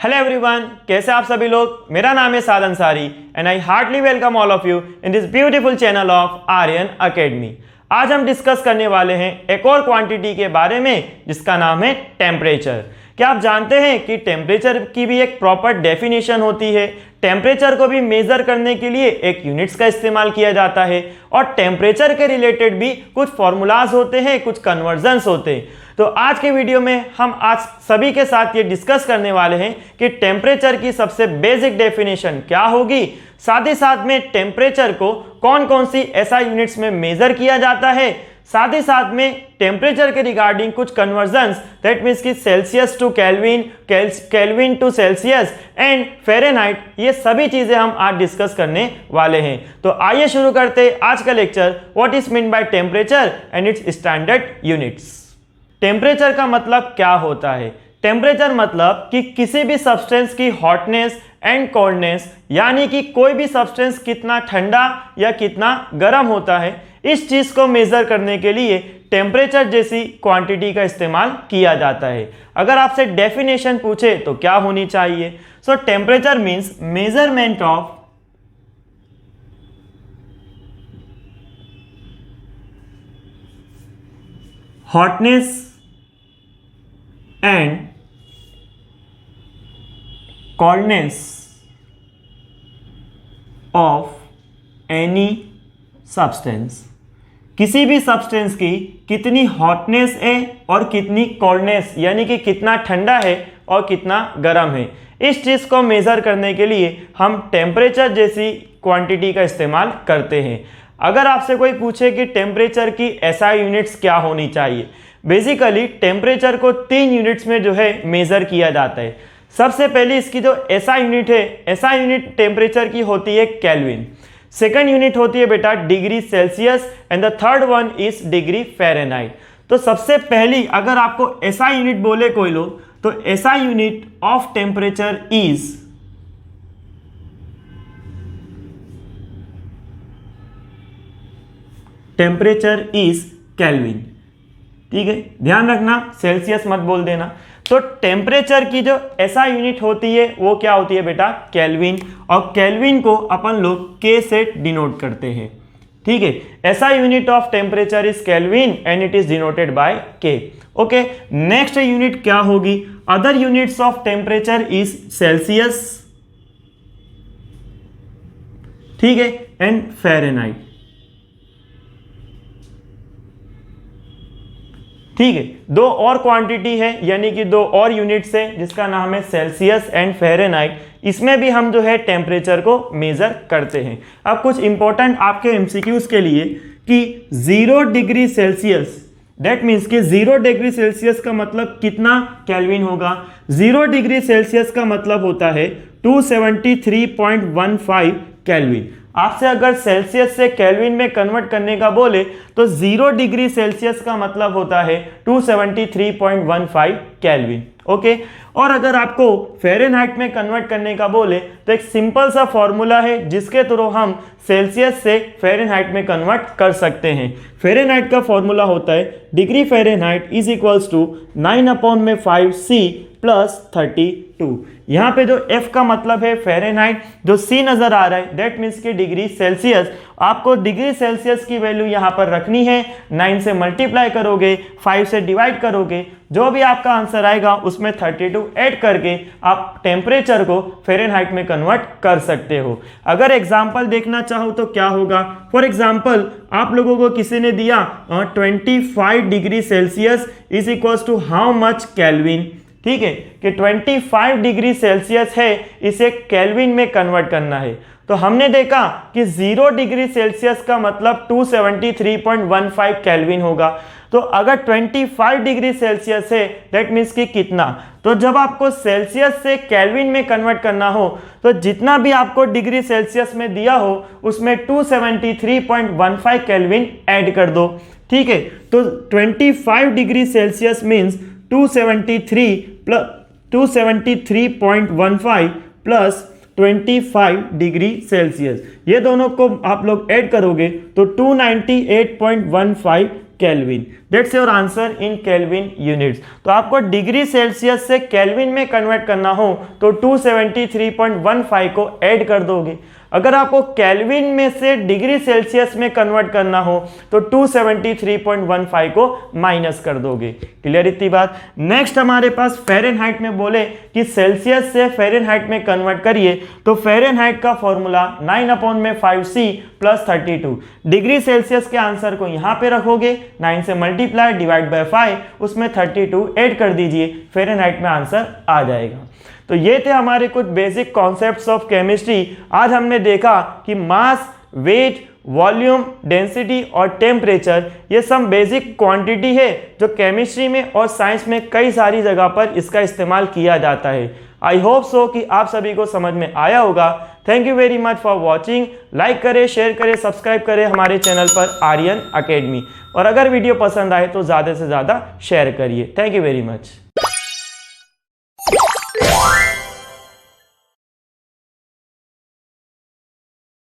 Hello everyone, कैसे आप सभी लोग। मेरा नाम है Saad Ansari and I heartly welcome all of you in this beautiful channel of Aryan academy. आज हम डिस्कस करने वाले हैं एक और क्वांटिटी के बारे में जिसका नाम है टेम्परेचर। क्या आप जानते हैं कि टेम्परेचर की भी एक प्रॉपर डेफिनेशन होती है। टेम्परेचर को भी मेजर करने के लिए एक यूनिट्स का इस्तेमाल किया जाता है और टेम्परेचर के रिलेटेड भी कुछ फॉर्मूलाज होते हैं, कुछ कन्वर्जन्स होते हैं। तो आज के वीडियो में हम आज सभी के साथ ये डिस्कस करने वाले हैं कि टेम्परेचर की सबसे बेसिक डेफिनेशन क्या होगी, साथ ही साथ में टेम्परेचर को कौन कौन सी एसआई यूनिट्स में मेजर किया जाता है, साथ ही साथ में टेम्परेचर के रिगार्डिंग कुछ कन्वर्जन्स, दैट मीन्स कि Celsius to Kelvin, Kelvin to Celsius and Fahrenheit, ये सभी चीजें हम आज डिस्कस करने वाले हैं। तो आइए शुरू करते हैं आज का lecture, what is mean by temperature and it's standard units. Temperature का मतलब क्या होता है? टेम्परेचर मतलब कि किसी भी सब्सटेंस की हॉटनेस एंड कोल्डनेस, यानी कि कोई भी सब्सटेंस कितना ठंडा या कितना गर्म होता है, इस चीज को मेजर करने के लिए टेम्परेचर जैसी क्वांटिटी का इस्तेमाल किया जाता है। अगर आपसे डेफिनेशन पूछे तो क्या होनी चाहिए? सो temperature means measurement of hotness and coldness of any substance. किसी भी सब्सटेंस की कितनी हॉटनेस है और कितनी कोल्डनेस, यानी कि कितना ठंडा है और कितना गर्म है, इस चीज़ को मेज़र करने के लिए हम टेम्परेचर जैसी क्वांटिटी का इस्तेमाल करते हैं। अगर आपसे कोई पूछे कि टेम्परेचर की एसआई यूनिट्स क्या होनी चाहिए, बेसिकली टेम्परेचर को 3 यूनिट्स में जो है मेज़र किया जाता है। सबसे पहले इसकी जो एसआई यूनिट है, एसआई यूनिट टेम्परेचर की होती है केल्विन। सेकंड यूनिट होती है बेटा degree Celsius and the third one is degree Fahrenheit. तो सबसे पहली अगर आपको एसआई यूनिट बोले कोई लोग, तो SI unit of temperature is temperature is kelvin. ठीक है, ध्यान रखना सेल्सियस मत बोल देना। तो टेम्परेचर की जो एसआई यूनिट होती है वो क्या होती है बेटा? केल्विन। और केल्विन को अपन लोग के से डिनोट करते हैं। ठीक है, SI unit of temperature is kelvin and it is denoted by के। ओके, नेक्स्ट यूनिट क्या होगी? Other units of temperature is Celsius, ठीक है, एंड फ़ारेनहाइट। ठीक है, दो और क्वांटिटी है, यानी कि दो और यूनिट्स है जिसका नाम है सेल्सियस एंड फ़ारेनहाइट। इसमें भी हम जो है टेम्परेचर को मेजर करते हैं। अब कुछ इंपॉर्टेंट आपके एमसीक्यूज के लिए कि 0 डिग्री सेल्सियस, दैट मीन्स कि 0 डिग्री सेल्सियस का मतलब कितना केल्विन होगा? 0 डिग्री सेल्सियस का मतलब होता है 273.15 केल्विन। आपसे अगर सेल्सियस से केल्विन में कन्वर्ट करने का बोले तो 0 डिग्री सेल्सियस का मतलब होता है 273.15 केल्विन। ओके, और अगर आपको फ़ारेनहाइट में कन्वर्ट करने का बोले तो एक सिंपल सा फॉर्मूला है जिसके थ्रू हम सेल्सियस से फ़ारेनहाइट में कन्वर्ट कर सकते हैं। फ़ारेनहाइट का फॉर्मूला होता है degree Fahrenheit is equals to 9/5C plus 32। यहाँ पे जो F का मतलब है फ़ारेनहाइट, जो C नज़र आ रहा है दैट मीन्स की डिग्री सेल्सियस। आपको डिग्री सेल्सियस की वैल्यू यहाँ पर रखनी है, 9 से मल्टीप्लाई करोगे, 5 से डिवाइड करोगे, जो भी आपका आंसर आएगा उसमें 32 ऐड करके आप टेम्परेचर को फ़ारेनहाइट में कन्वर्ट कर सकते हो। अगर एग्जाम्पल देखना चाहो तो क्या होगा? फॉर एग्जाम्पल आप लोगों को किसी ने दिया 25 degree Celsius is equals to how much Kelvin. ठीक है, कि 25 डिग्री सेल्सियस है, इसे केल्विन में कन्वर्ट करना है। तो हमने देखा कि 0 डिग्री सेल्सियस का मतलब 273.15 केल्विन होगा। तो अगर 25 डिग्री सेल्सियस है दैट मीन्स कि कितना? तो जब आपको सेल्सियस से केल्विन में कन्वर्ट करना हो तो जितना भी आपको डिग्री सेल्सियस में दिया हो उसमें 273.15 केल्विन ऐड कर दो। ठीक है, तो 25 degree Celsius means 273.15 plus 25 degree Celsius, ये दोनों को आप लोग ऐड करोगे तो 298.15 kelvin. That's your answer in kelvin units. तो आपको डिग्री सेल्सियस से केल्विन में कन्वर्ट करना हो तो 273.15 को ऐड कर दोगे। अगर आपको केल्विन में से डिग्री सेल्सियस में कन्वर्ट करना हो तो 273.15 को माइनस कर दोगे। क्लियर इतनी बात। नेक्स्ट हमारे पास फ़ारेनहाइट में बोले कि सेल्सियस से फ़ारेनहाइट में कन्वर्ट करिए तो फ़ारेनहाइट का फॉर्मूला 9/5C + 32। डिग्री सेल्सियस के आंसर को यहाँ पे रखोगे, 9 से मल्टीप्लाई डिवाइड बाय 5, उसमें 32 ऐड कर दीजिए, फ़ारेनहाइट में आंसर आ जाएगा। तो ये थे हमारे कुछ बेसिक कॉन्सेप्ट्स ऑफ केमिस्ट्री। आज हमने देखा कि मास, वेट, वॉल्यूम, डेंसिटी और टेम्परेचर ये सब बेसिक क्वांटिटी है जो केमिस्ट्री में और साइंस में कई सारी जगह पर इसका इस्तेमाल किया जाता है। आई होप सो कि आप सभी को समझ में आया होगा। Thank you very much for watching. Like करें, शेयर करें, सब्सक्राइब करें हमारे चैनल पर आर्यन अकेडमी। और अगर वीडियो पसंद आए तो ज़्यादा से ज़्यादा शेयर करिए। Thank you very much.